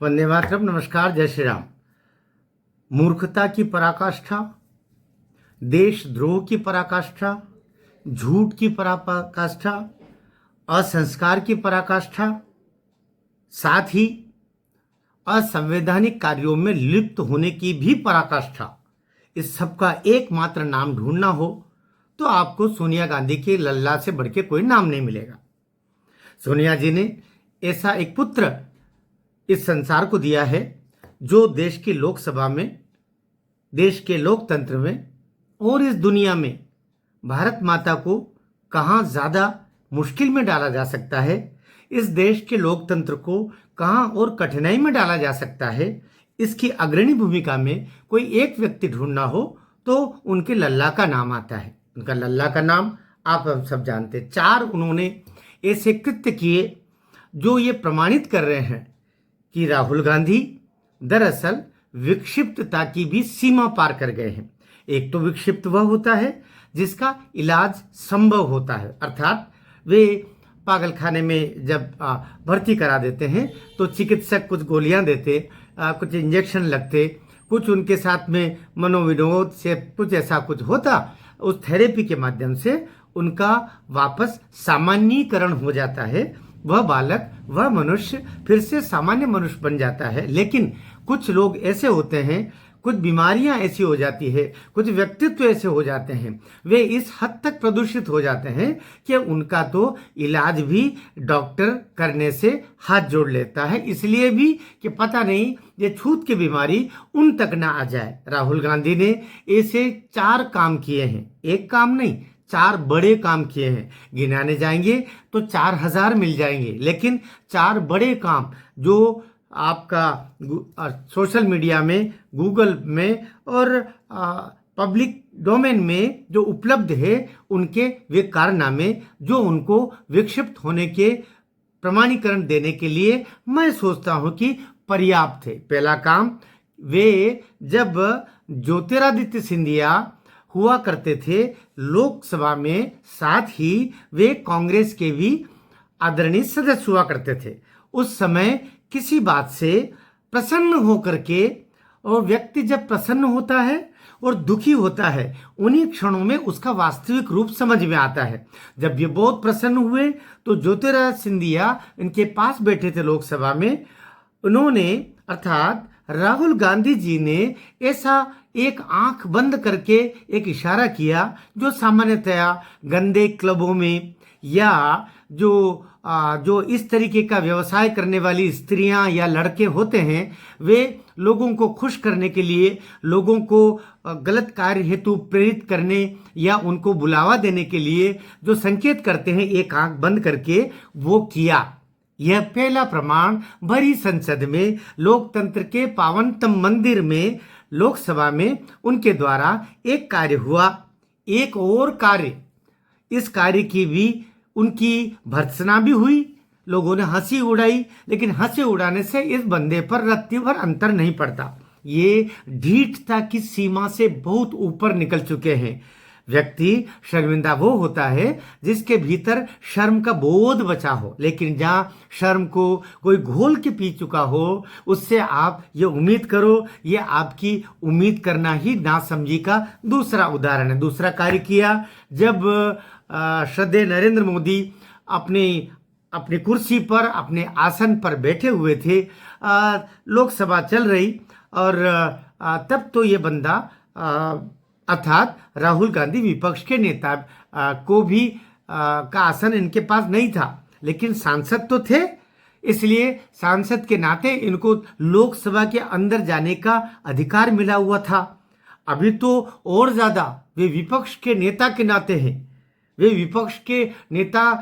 वंदे मातरम। नमस्कार, जय श्री राम। मूर्खता की पराकाष्ठा, देशद्रोह की पराकाष्ठा, झूठ की पराकाष्ठा, असंस्कार की पराकाष्ठा, साथ ही असंवैधानिक कार्यों में लिप्त होने की भी पराकाष्ठा, इस सब का एकमात्र नाम ढूंढना हो तो आपको सोनिया गांधी के लल्ला से बढ़ के कोई नाम नहीं मिलेगा। सोनिया जी ने ऐसा एक पुत्र इस संसार को दिया है जो देश की लोकसभा में, देश के लोकतंत्र में और इस दुनिया में भारत माता को कहाँ ज़्यादा मुश्किल में डाला जा सकता है, इस देश के लोकतंत्र को कहाँ और कठिनाई में डाला जा सकता है, इसकी अग्रणी भूमिका में कोई एक व्यक्ति ढूंढना हो तो उनके लल्ला का नाम आता है। उनका लल्ला का नाम आप हम सब जानते हैं। 4 उन्होंने ऐसे कृत्य किए जो ये प्रमाणित कर रहे हैं कि राहुल गांधी दरअसल विक्षिप्तता की भी सीमा पार कर गए हैं। एक तो विक्षिप्त वह होता है जिसका इलाज संभव होता है, अर्थात वे पागल खाने में जब भर्ती करा देते हैं तो चिकित्सक कुछ गोलियां देते, कुछ इंजेक्शन लगते, कुछ उनके साथ में मनोविनोद से कुछ ऐसा कुछ होता, उस थेरेपी के माध्यम से उनका वापस सामान्यीकरण हो जाता है। वह बालक, वह मनुष्य फिर से सामान्य मनुष्य बन जाता है। लेकिन कुछ लोग ऐसे होते हैं, कुछ बीमारियां ऐसी हो जाती है, कुछ व्यक्तित्व ऐसे हो जाते हैं, वे इस हद तक प्रदूषित हो जाते हैं कि उनका तो इलाज भी डॉक्टर करने से हाथ जोड़ लेता है, इसलिए भी कि पता नहीं ये छूत की बीमारी उन तक ना आ जाए। राहुल गांधी ने ऐसे 4 काम किए हैं, एक काम नहीं, 4 बड़े काम किए हैं। गिनाने जाएंगे तो 4000 मिल जाएंगे, लेकिन 4 बड़े काम जो आपका सोशल मीडिया में, गूगल में और पब्लिक डोमेन में जो उपलब्ध है, उनके वे कारनामे जो उनको विक्षिप्त होने के प्रमाणीकरण देने के लिए मैं सोचता हूं कि पर्याप्त है। पहला काम, वे जब ज्योतिरादित्य सिंधिया हुआ करते थे लोकसभा में, साथ ही वे कांग्रेस के भी आदरणीय सदस्य हुआ करते थे। उस समय किसी बात से प्रसन्न होकर के, और व्यक्ति जब प्रसन्न होता है और दुखी होता है, उन्हीं क्षणों में उसका वास्तविक रूप समझ में आता है। जब ये बहुत प्रसन्न हुए तो ज्योतिरादित्य सिंधिया इनके पास बैठे थे लोकसभा में, उन्होंने अर्थात राहुल गांधी जी ने ऐसा एक आंख बंद करके एक इशारा किया जो सामान्यतया गंदे क्लबों में या जो इस तरीके का व्यवसाय करने वाली स्त्रियां या लड़के होते हैं, वे लोगों को खुश करने के लिए, लोगों को गलत कार्य हेतु प्रेरित करने या उनको बुलावा देने के लिए जो संकेत करते हैं, एक आंख बंद करके वो किया। यह पहला प्रमाण भरी संसद में, लोकतंत्र के पावनतम मंदिर में, लोकसभा में उनके द्वारा एक कार्य हुआ। एक और कार्य, इस कार्य की भी उनकी भर्त्सना भी हुई, लोगों ने हंसी उड़ाई, लेकिन हंसी उड़ाने से इस बंदे पर रत्ती भर अंतर नहीं पड़ता। ये ढीठता की सीमा से बहुत ऊपर निकल चुके हैं। व्यक्ति शर्मिंदा वो होता है जिसके भीतर शर्म का बोध बचा हो, लेकिन जहां शर्म को कोई घोल के पी चुका हो, उससे आप ये उम्मीद करो, ये आपकी उम्मीद करना ही नासमझी का दूसरा उदाहरण है। दूसरा कार्य किया जब श्रद्धेय नरेंद्र मोदी अपनी कुर्सी पर, अपने आसन पर बैठे हुए थे, लोकसभा चल रही, और तब तो ये बंदा अर्थात राहुल गांधी विपक्ष के नेता को भी का आसन इनके पास नहीं था, लेकिन सांसद तो थे, इसलिए सांसद के नाते इनको लोकसभा के अंदर जाने का अधिकार मिला हुआ था। अभी तो और ज्यादा वे विपक्ष के नेता के नाते हैं, वे विपक्ष के नेता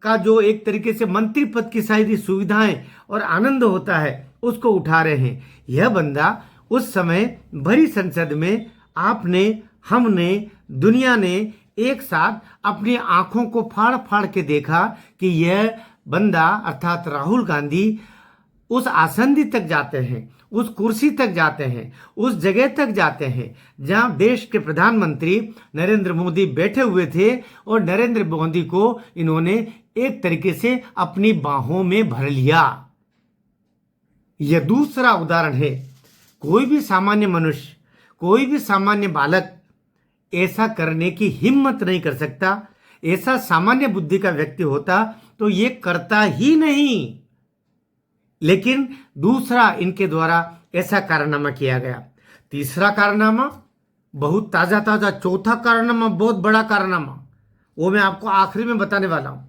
का जो एक तरीके से मंत्री पद की सारी सुविधाएं और आनंद होता है उसको उठा रहे हैं। यह बंदा उस समय भरी संसद में, आपने, हमने, दुनिया ने एक साथ अपनी आंखों को फाड़ फाड़ के देखा कि यह बंदा अर्थात राहुल गांधी उस आसंदी तक जाते हैं, उस कुर्सी तक जाते हैं, उस जगह तक जाते हैं जहां देश के प्रधानमंत्री नरेंद्र मोदी बैठे हुए थे, और नरेंद्र मोदी को इन्होंने एक तरीके से अपनी बाहों में भर लिया। यह दूसरा उदाहरण है। कोई भी सामान्य मनुष्य, कोई भी सामान्य बालक ऐसा करने की हिम्मत नहीं कर सकता। ऐसा सामान्य बुद्धि का व्यक्ति होता तो ये करता ही नहीं। लेकिन दूसरा, इनके द्वारा ऐसा कारनामा किया गया। तीसरा कारनामा बहुत ताजा ताजा, चौथा कारनामा बहुत बड़ा कारनामा, वो मैं आपको आखिरी में बताने वाला हूं।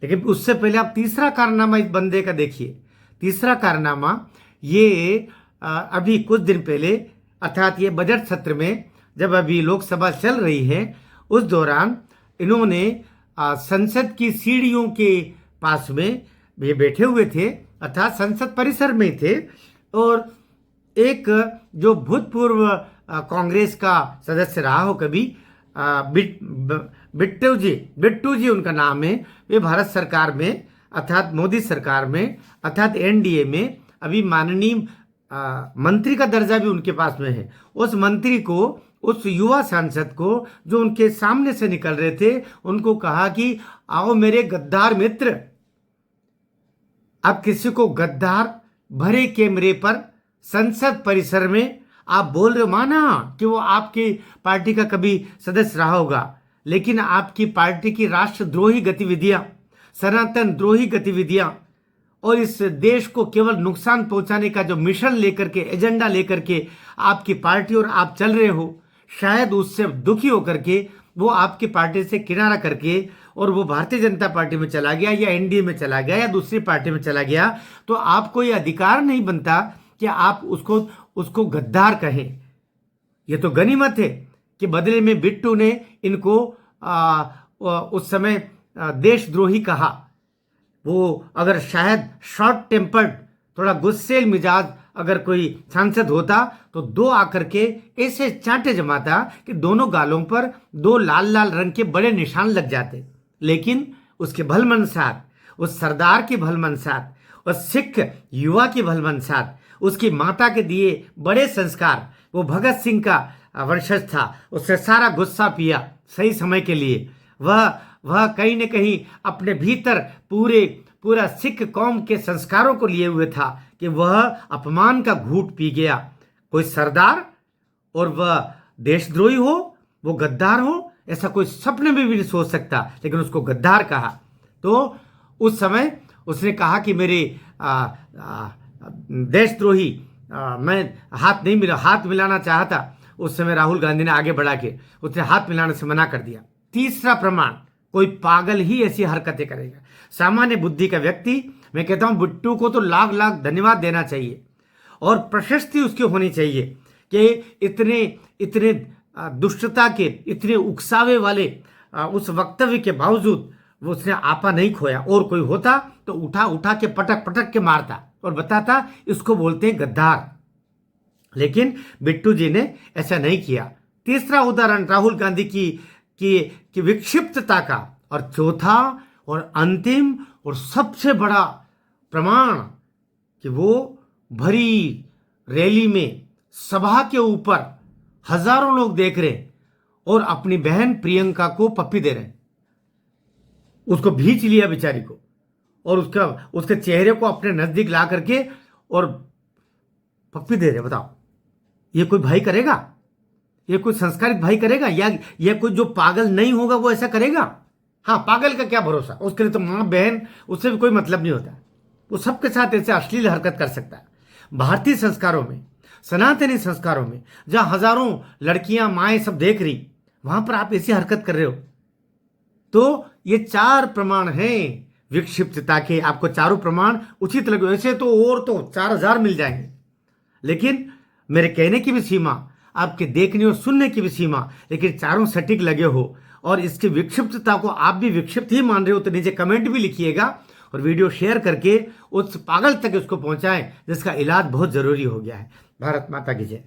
लेकिन उससे पहले आप तीसरा कारनामा इस बंदे का देखिए। तीसरा कारनामा ये अभी कुछ दिन पहले, अर्थात ये बजट सत्र में जब अभी लोकसभा चल रही है, उस दौरान इन्होंने संसद की सीढ़ियों के पास में ये बैठे हुए थे, अर्थात संसद परिसर में थे, और एक जो भूतपूर्व कांग्रेस का सदस्य रहा हो कभी, बिट्टू जी उनका नाम है, वे भारत सरकार में, अर्थात मोदी सरकार में, अर्थात एनडीए में अभी माननीय मंत्री का दर्जा भी उनके पास में है। उस मंत्री को, उस युवा सांसद को जो उनके सामने से निकल रहे थे, उनको कहा कि आओ मेरे गद्दार मित्र, आप किसी को गद्दार भरे कैमरे पर संसद परिसर में आप बोल रहे हो। माना कि वो आपकी पार्टी का कभी सदस्य रहा होगा, लेकिन आपकी पार्टी की राष्ट्रद्रोही गतिविधियां, सनातन द्रोही गतिविधियां और इस देश को केवल नुकसान पहुंचाने का जो मिशन लेकर के, एजेंडा लेकर के आपकी पार्टी और आप चल रहे हो, शायद उससे दुखी होकर के वो आपकी पार्टी से किनारा करके और वो भारतीय जनता पार्टी में चला गया या एनडीए में चला गया या दूसरी पार्टी में चला गया, तो आपको ये अधिकार नहीं बनता कि आप उसको गद्दार कहें। ये तो गनीमत है कि बदले में बिट्टू ने इनको उस समय देशद्रोही कहा। वो अगर शायद शॉर्ट टेम्पर्ड, थोड़ा गुस्सेल मिजाज अगर कोई सांसद होता तो दो आकर के ऐसे चांटे जमाता कि दोनों गालों पर दो लाल लाल रंग के बड़े निशान लग जाते। लेकिन उसके भलमनसार, उस सरदार की भलमनसार, उस सिख युवा की भलमनसार, उसकी माता के दिए बड़े संस्कार, वो भगत सिंह का वंशज था, उससे सारा गुस्सा पिया सही समय के लिए। वह कहीं न कहीं अपने भीतर पूरा सिख कौम के संस्कारों को लिए हुए था कि वह अपमान का घूंट पी गया। कोई सरदार और वह देशद्रोही हो, वो गद्दार हो, ऐसा कोई सपने में भी नहीं सोच सकता, लेकिन उसको गद्दार कहा। तो उस समय उसने कहा कि मेरे देशद्रोही, मैं हाथ मिलाना चाहता। उस समय राहुल गांधी ने आगे बढ़ा के उसने हाथ मिलाने से मना कर दिया। तीसरा प्रमाण, कोई पागल ही ऐसी हरकतें करेगा। सामान्य बुद्धि का व्यक्ति, मैं कहता हूं बिट्टू को तो लाख लाख धन्यवाद देना चाहिए और प्रशस्ति उसकी होनी चाहिए कि इतने दुष्टता के, इतने उकसावे वाले उस वक्तव्य के बावजूद वो उसने आपा नहीं खोया। और कोई होता तो उठा के पटक के मारता और बताता इसको बोलते हैं गद्दार। लेकिन बिट्टू जी ने ऐसा नहीं किया। तीसरा उदाहरण राहुल गांधी की विक्षिप्तता का। और चौथा और अंतिम और सबसे बड़ा प्रमाण कि वो भरी रैली में, सभा के ऊपर हजारों लोग देख रहे और अपनी बहन प्रियंका को पप्पी दे रहे, उसको भींच लिया बेचारी को और उसके चेहरे को अपने नजदीक ला करके और पप्पी दे रहे। बताओ, ये कोई भाई करेगा? ये कोई संस्कारित भाई करेगा? या ये कोई जो पागल नहीं होगा वो ऐसा करेगा? हाँ, पागल का क्या भरोसा, उसके लिए तो माँ बहन, उससे भी कोई मतलब नहीं होता। वो सबके साथ ऐसे अश्लील हरकत कर सकता है। भारतीय संस्कारों में, सनातनी संस्कारों में, जहां हजारों लड़कियां, माएँ सब देख रही, वहां पर आप ऐसी हरकत कर रहे हो। तो ये 4 प्रमाण हैं विक्षिप्तता के। आपको चारों प्रमाण उचित लगे, ऐसे तो और तो 4000 मिल जाएंगे, लेकिन मेरे कहने की भी सीमा, आपके देखने और सुनने की भी सीमा, लेकिन चारों सटीक लगे हो और इसकी विक्षिप्तता को आप भी विक्षिप्त ही मान रहे हो तो नीचे कमेंट भी लिखिएगा और वीडियो शेयर करके उस पागल तक उसको पहुंचाएं जिसका इलाज बहुत जरूरी हो गया है। भारत माता की जय।